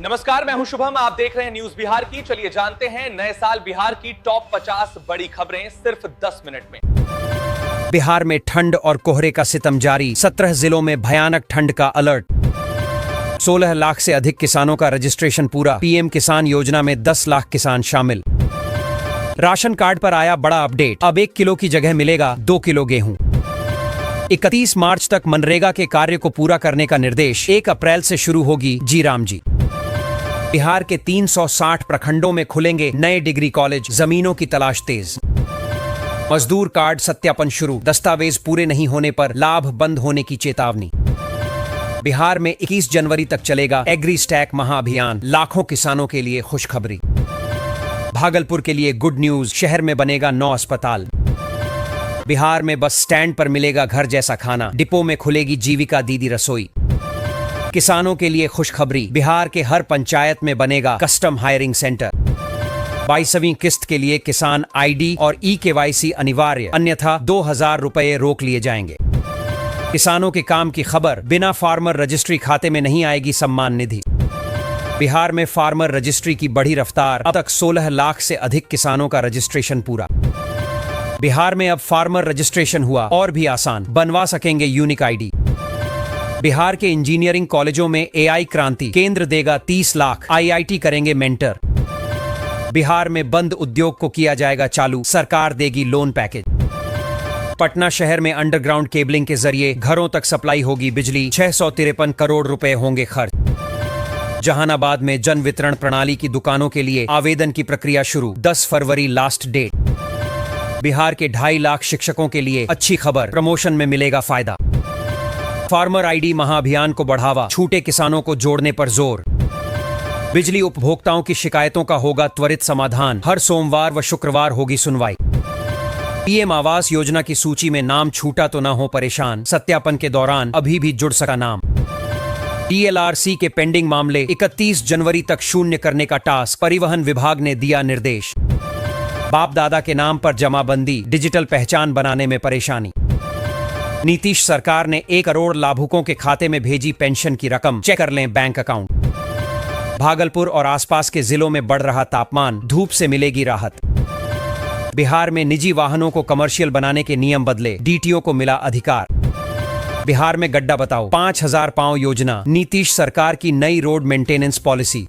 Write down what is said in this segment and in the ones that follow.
नमस्कार, मैं हूं शुभम। आप देख रहे हैं न्यूज बिहार की। चलिए जानते हैं नए साल बिहार की टॉप 50 बड़ी खबरें सिर्फ 10 मिनट में। बिहार में ठंड और कोहरे का सितम जारी। 17 जिलों में भयानक ठंड का अलर्ट। 16 लाख से अधिक किसानों का रजिस्ट्रेशन पूरा। पीएम किसान योजना में 10 लाख किसान शामिल। राशन कार्ड पर आया बड़ा अपडेट। अब 1 किलो की जगह मिलेगा 2 किलो गेहूं। 31 मार्च तक मनरेगा के कार्य को पूरा करने का निर्देश। 1 अप्रैल से शुरू होगी जी राम जी। बिहार के 360 प्रखंडों में खुलेंगे नए डिग्री कॉलेज। जमीनों की तलाश तेज। मजदूर कार्ड सत्यापन शुरू। दस्तावेज पूरे नहीं होने पर लाभ बंद होने की चेतावनी। बिहार में 21 जनवरी तक चलेगा एग्री स्टैक महाअभियान। लाखों किसानों के लिए खुशखबरी। भागलपुर के लिए गुड न्यूज। शहर में बनेगा 9 अस्पताल। बिहार में बस स्टैंड पर मिलेगा घर जैसा खाना। डिपो में खुलेगी जीविका दीदी रसोई। किसानों के लिए खुशखबरी। बिहार के हर पंचायत में बनेगा कस्टम हायरिंग सेंटर। 22वीं किस्त के लिए किसान आईडी और ई-केवाईसी अनिवार्य, अन्यथा 2000 रुपए रोक लिए जाएंगे। किसानों के काम की खबर। बिना फार्मर रजिस्ट्री खाते में नहीं आएगी सम्मान निधि। बिहार में फार्मर रजिस्ट्री की बढ़ी रफ्तार। अब तक 16 लाख से अधिक किसानों का रजिस्ट्रेशन पूरा। बिहार में अब फार्मर रजिस्ट्रेशन हुआ और भी आसान। बनवा सकेंगे यूनिक आईडी। बिहार के इंजीनियरिंग कॉलेजों में एआई क्रांति। केंद्र देगा 30 लाख। आईआईटी करेंगे मेंटर। बिहार में बंद उद्योग को किया जाएगा चालू। सरकार देगी लोन पैकेज। पटना शहर में अंडरग्राउंड केबलिंग के जरिए घरों तक सप्लाई होगी बिजली। 653 करोड़ रुपए होंगे खर्च। जहानाबाद में जन वितरण प्रणाली की दुकानों के लिए आवेदन की प्रक्रिया शुरू। 10 फरवरी लास्ट डेट। बिहार के 2.5 लाख शिक्षकों के लिए अच्छी खबर। प्रमोशन में मिलेगा फायदा। फार्मर आईडी महाअभियान को बढ़ावा। छूटे किसानों को जोड़ने पर जोर। बिजली उपभोक्ताओं की शिकायतों का होगा त्वरित समाधान। हर सोमवार व शुक्रवार होगी सुनवाई। पीएम आवास योजना की सूची में नाम छूटा तो न हो परेशान। सत्यापन के दौरान अभी भी जुड़ सका नाम। डीएलआरसी के पेंडिंग मामले 31 जनवरी तक शून्य करने का टास्क। परिवहन विभाग ने दिया निर्देश। बाप दादा के नाम पर जमाबंदी। डिजिटल पहचान बनाने में परेशानी। नीतीश सरकार ने 1 करोड़ लाभुकों के खाते में भेजी पेंशन की रकम। चेक कर लें बैंक अकाउंट। भागलपुर और आसपास के जिलों में बढ़ रहा तापमान। धूप से मिलेगी राहत। बिहार में निजी वाहनों को कमर्शियल बनाने के नियम बदले। डीटीओ को मिला अधिकार। बिहार में गड्ढा बताओ 5000 पांव योजना। नीतीश सरकार की नई रोड मेंटेनेंस पॉलिसी।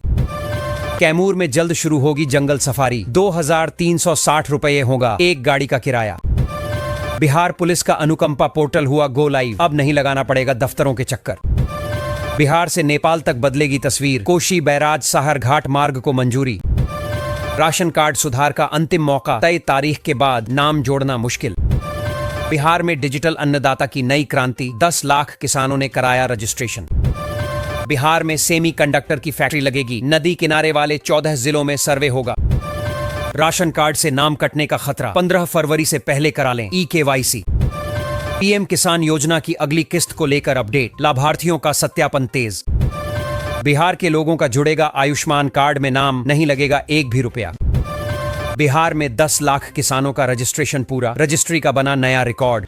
कैमूर में जल्द शुरू होगी जंगल सफारी। 2360 रुपये होगा एक गाड़ी का किराया। बिहार पुलिस का अनुकंपा पोर्टल हुआ गो लाइव। अब नहीं लगाना पड़ेगा दफ्तरों के चक्कर। बिहार से नेपाल तक बदलेगी तस्वीर। कोशी बैराज साहर घाट मार्ग को मंजूरी। राशन कार्ड सुधार का अंतिम मौका। तय तारीख के बाद नाम जोड़ना मुश्किल। बिहार में डिजिटल अन्नदाता की नई क्रांति। 10 लाख किसानों ने कराया रजिस्ट्रेशन। बिहार में सेमीकंडक्टर की फैक्ट्री लगेगी। नदी किनारे वाले 14 जिलों में सर्वे होगा। राशन कार्ड से नाम कटने का खतरा। 15 फरवरी से पहले करा लें ई-केवाईसी। पीएम किसान योजना की अगली किस्त को लेकर अपडेट। लाभार्थियों का सत्यापन तेज। बिहार के लोगों का जुड़ेगा आयुष्मान कार्ड में नाम। नहीं लगेगा 1 भी रुपया। बिहार में 10 लाख किसानों का रजिस्ट्रेशन पूरा। रजिस्ट्री का बना नया रिकॉर्ड।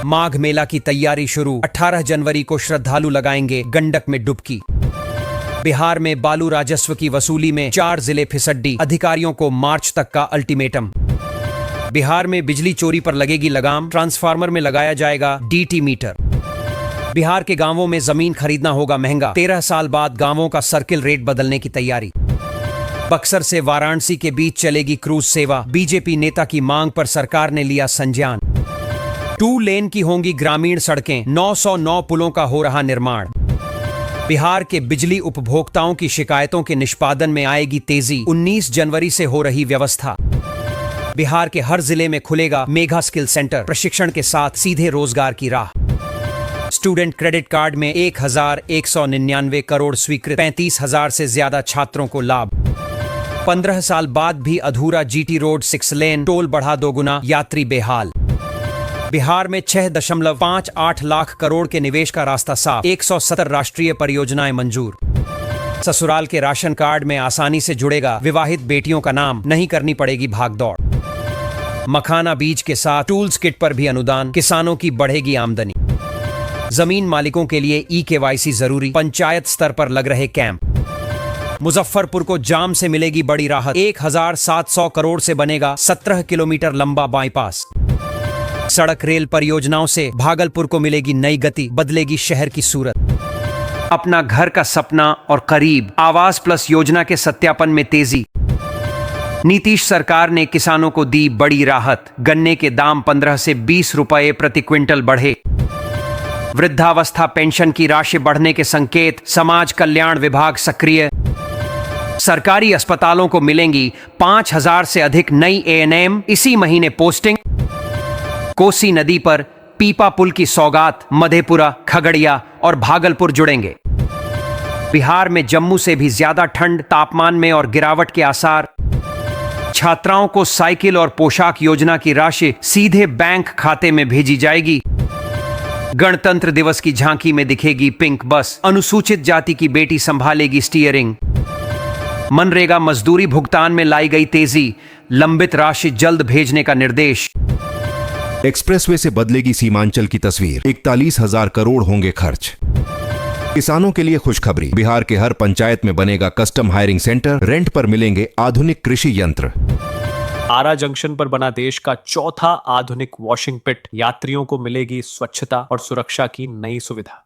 माघ मेला की तैयारी शुरू। 18 जनवरी को श्रद्धालु लगाएंगे गंडक में डुबकी। बिहार में बालू राजस्व की वसूली में 4 जिले फिसड्डी। अधिकारियों को मार्च तक का अल्टीमेटम। बिहार में बिजली चोरी पर लगेगी लगाम। ट्रांसफार्मर में लगाया जाएगा डीटी मीटर। बिहार के गांवों में जमीन खरीदना होगा महंगा। 13 साल बाद गांवों का सर्किल रेट बदलने की तैयारी। बक्सर से वाराणसी के बीच चलेगी क्रूज सेवा। बीजेपी नेता की मांग पर सरकार ने लिया संज्ञान। 2 लेन की होंगी ग्रामीण सड़कें। 909 पुलों का हो रहा निर्माण। बिहार के बिजली उपभोक्ताओं की शिकायतों के निष्पादन में आएगी तेजी। 19 जनवरी से हो रही व्यवस्था। बिहार के हर जिले में खुलेगा मेगा स्किल सेंटर। प्रशिक्षण के साथ सीधे रोजगार की राह। स्टूडेंट क्रेडिट कार्ड में 1199 करोड़ स्वीकृत। 35,000 से ज्यादा छात्रों को लाभ। 15 साल बाद भी अधूरा जीटी रोड 6 लेन। टोल बढ़ा 2 गुना। यात्री बेहाल। बिहार में 6.58 लाख करोड़ के निवेश का रास्ता साफ। 170 राष्ट्रीय परियोजनाएं मंजूर। ससुराल के राशन कार्ड में आसानी से जुड़ेगा विवाहित बेटियों का नाम। नहीं करनी पड़ेगी भागदौड़। मखाना बीज के साथ टूल्स किट पर भी अनुदान। किसानों की बढ़ेगी आमदनी। जमीन मालिकों के लिए ई-केवाईसी जरूरी। पंचायत स्तर पर लग रहे कैंप। मुजफ्फरपुर को जाम से मिलेगी बड़ी राहत। 1700 करोड़ से बनेगा 17 किलोमीटर लंबा बाईपास। सड़क रेल परियोजनाओं से भागलपुर को मिलेगी नई गति, बदलेगी शहर की सूरत। अपना घर का सपना और करीब आवास प्लस योजना के सत्यापन में तेजी। नीतीश सरकार ने किसानों को दी बड़ी राहत, गन्ने के दाम 15 से 20 रुपए प्रति क्विंटल बढ़े। वृद्धावस्था पेंशन की राशि बढ़ने के संकेत, समाज कल्याण विभाग सक्रिय। सरकारी अस्पतालों को मिलेंगी 5000 से अधिक नई एएनएम, इसी महीने पोस्टिंग। कोसी नदी पर पीपा पुल की सौगात, मधेपुरा, खगड़िया और भागलपुर जुड़ेंगे। बिहार में जम्मू से भी ज्यादा ठंड, तापमान में और गिरावट के आसार। छात्राओं को साइकिल और पोशाक योजना की राशि सीधे बैंक खाते में भेजी जाएगी। गणतंत्र दिवस की झांकी में दिखेगी पिंक बस, अनुसूचित जाति की बेटी संभालेगी स्टीयरिंग। मनरेगा मजदूरी भुगतान में लाई गई तेजी, लंबित राशि जल्द भेजने का निर्देश। एक्सप्रेसवे से बदलेगी सीमांचल की तस्वीर, 41,000 करोड़ होंगे खर्च। किसानों के लिए खुशखबरी, बिहार के हर पंचायत में बनेगा कस्टम हायरिंग सेंटर, रेंट पर मिलेंगे आधुनिक कृषि यंत्र। आरा जंक्शन पर बना देश का चौथा आधुनिक वॉशिंग पिट, यात्रियों को मिलेगी स्वच्छता और सुरक्षा की नई सुविधा।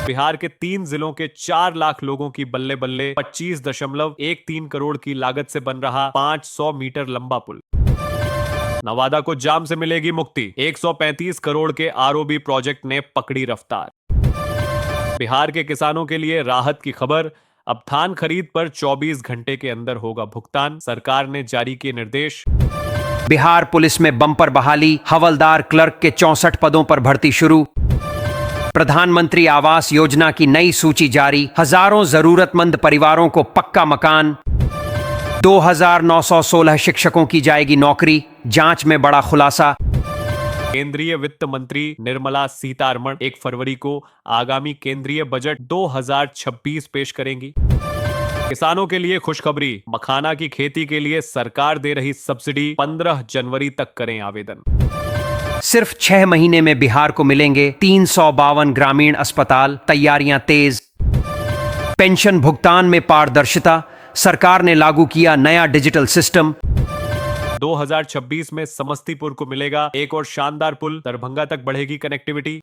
बिहार के 3 जिलों के 4 लाख लोगों की बल्ले बल्ले 25.13 करोड़ की लागत से बन रहा 500 मीटर लंबा पुल। नवादा को जाम से मिलेगी मुक्ति, 135 करोड़ के आरओबी प्रोजेक्ट ने पकड़ी रफ्तार। बिहार के किसानों के लिए राहत की खबर, अब धान खरीद पर 24 घंटे के अंदर होगा भुगतान, सरकार ने जारी किए निर्देश। बिहार पुलिस में बम्पर बहाली, हवलदार क्लर्क के 64 पदों पर भर्ती शुरू। प्रधानमंत्री आवास योजना की नई सूची जारी, हजारों जरूरतमंद परिवारों को पक्का मकान। 2916 शिक्षकों की जाएगी नौकरी, जांच में बड़ा खुलासा। केंद्रीय वित्त मंत्री निर्मला सीतारमण 1 फरवरी को आगामी केंद्रीय बजट 2026 पेश करेंगी। किसानों के लिए खुशखबरी, मखाना की खेती के लिए सरकार दे रही सब्सिडी, 15 जनवरी तक करें आवेदन। सिर्फ 6 महीने में बिहार को मिलेंगे 352 ग्रामीण अस्पताल, तैयारियां तेज। पेंशन भुगतान में पारदर्शिता, सरकार ने लागू किया नया डिजिटल सिस्टम। 2026 में समस्तीपुर को मिलेगा एक और शानदार पुल, दरभंगा तक बढ़ेगी कनेक्टिविटी।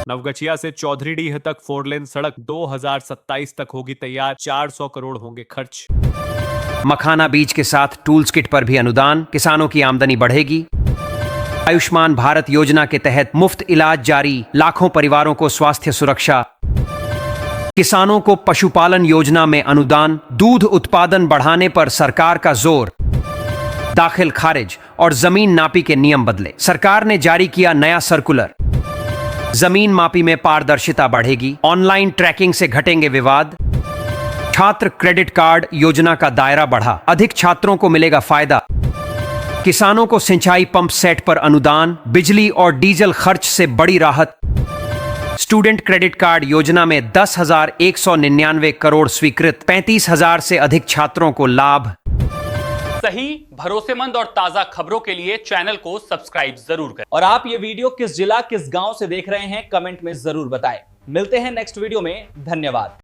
नवगछिया से चौधरीडीह तक 4 लेन सड़क 2027 तक होगी तैयार, 400 करोड़ होंगे खर्च। मखाना बीज के साथ टूल्स किट पर भी अनुदान, किसानों की आमदनी बढ़ेगी। आयुष्मान भारत योजना के तहत मुफ्त इलाज जारी, लाखों परिवारों को स्वास्थ्य सुरक्षा। किसानों को पशुपालन योजना में अनुदान, दूध उत्पादन बढ़ाने पर सरकार का जोर। दाखिल खारिज और जमीन नापी के नियम बदले, सरकार ने जारी किया नया सर्कुलर। जमीन मापी में पारदर्शिता बढ़ेगी, ऑनलाइन ट्रैकिंग से घटेंगे विवाद। छात्र क्रेडिट कार्ड योजना का दायरा बढ़ा, अधिक छात्रों को मिलेगा फायदा। किसानों को सिंचाई पंप सेट पर अनुदान, बिजली और डीजल खर्च से बड़ी राहत। स्टूडेंट क्रेडिट कार्ड योजना में 10,199 करोड़ स्वीकृत, 35,000 से अधिक छात्रों को लाभ। सही, भरोसेमंद और ताजा खबरों के लिए चैनल को सब्सक्राइब जरूर करें। और आप ये वीडियो किस जिला, किस गांव से देख रहे हैं, कमेंट में जरूर बताएं। मिलते हैं नेक्स्ट वीडियो में, धन्यवाद।